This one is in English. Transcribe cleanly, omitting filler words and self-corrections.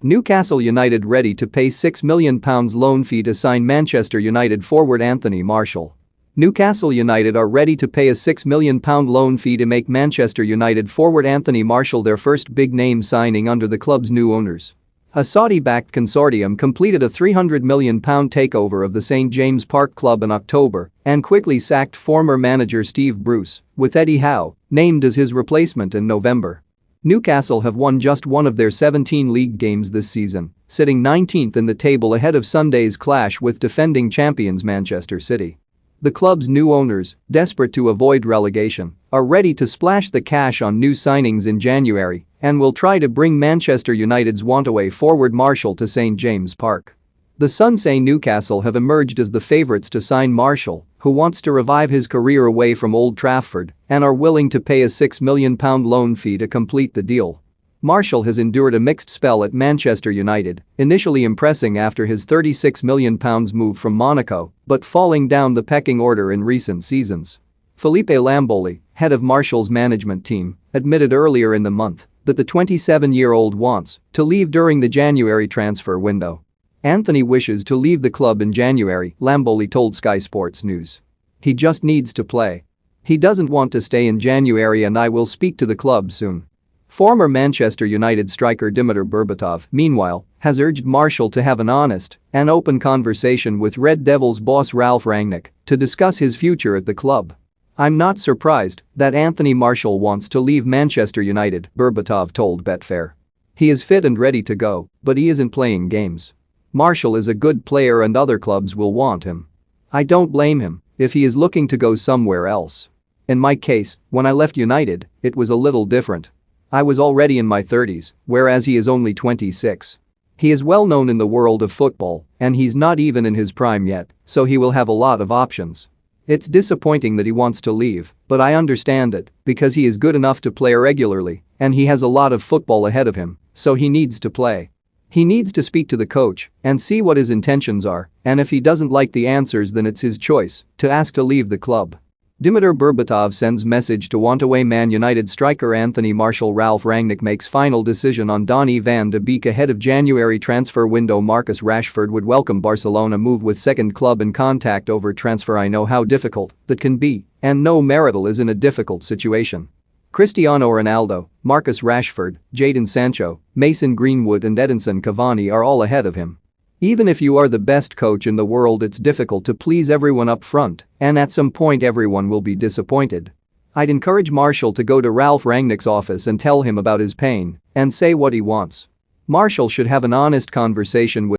Newcastle United ready to pay £6 million loan fee to sign Manchester United forward Anthony Martial. Newcastle United are ready to pay a £6 million loan fee to make Manchester United forward Anthony Martial their first big-name signing under the club's new owners. A Saudi-backed consortium completed a £300 million takeover of the St James Park club in October and quickly sacked former manager Steve Bruce, with Eddie Howe named as his replacement in November. Newcastle have won just one of their 17 league games this season, sitting 19th in the table ahead of Sunday's clash with defending champions Manchester City. The club's new owners, desperate to avoid relegation, are ready to splash the cash on new signings in January and will try to bring Manchester United's want-away forward Martial to St James Park. The Sun say Newcastle have emerged as the favourites to sign Martial, who wants to revive his career away from Old Trafford, and are willing to pay a £6 million loan fee to complete the deal. Martial has endured a mixed spell at Manchester United, initially impressing after his £36 million move from Monaco, but falling down the pecking order in recent seasons. Felipe Lamboli, head of Martial's management team, admitted earlier in the month that the 27-year-old wants to leave during the January transfer window. Anthony wishes to leave the club in January, Lamboli told Sky Sports News. He just needs to play. He doesn't want to stay in January and I will speak to the club soon. Former Manchester United striker Dimitar Berbatov, meanwhile, has urged Martial to have an honest and open conversation with Red Devils boss Ralf Rangnick to discuss his future at the club. "I'm not surprised that Anthony Martial wants to leave Manchester United," Berbatov told Betfair. "He is fit and ready to go, but he isn't playing games. Martial is a good player and other clubs will want him. I don't blame him if he is looking to go somewhere else. In my case, when I left United, it was a little different. I was already in my 30s, whereas he is only 26. He is well known in the world of football, and he's not even in his prime yet, so he will have a lot of options. It's disappointing that he wants to leave, but I understand it because he is good enough to play regularly and he has a lot of football ahead of him, so he needs to play. He needs to speak to the coach and see what his intentions are, and if he doesn't like the answers then it's his choice to ask to leave the club." Dimitar Berbatov sends message to want-away Man United striker Anthony Martial. Ralf Rangnick makes final decision on Donny van de Beek ahead of January transfer window. Marcus Rashford would welcome Barcelona move with second club in contact over transfer. "I know how difficult that can be, and no Marital is in a difficult situation. Cristiano Ronaldo, Marcus Rashford, Jadon Sancho, Mason Greenwood and Edinson Cavani are all ahead of him. Even if you are the best coach in the world, it's difficult to please everyone up front, and at some point everyone will be disappointed. I'd encourage Martial to go to Ralf Rangnick's office and tell him about his pain and say what he wants. Martial should have an honest conversation with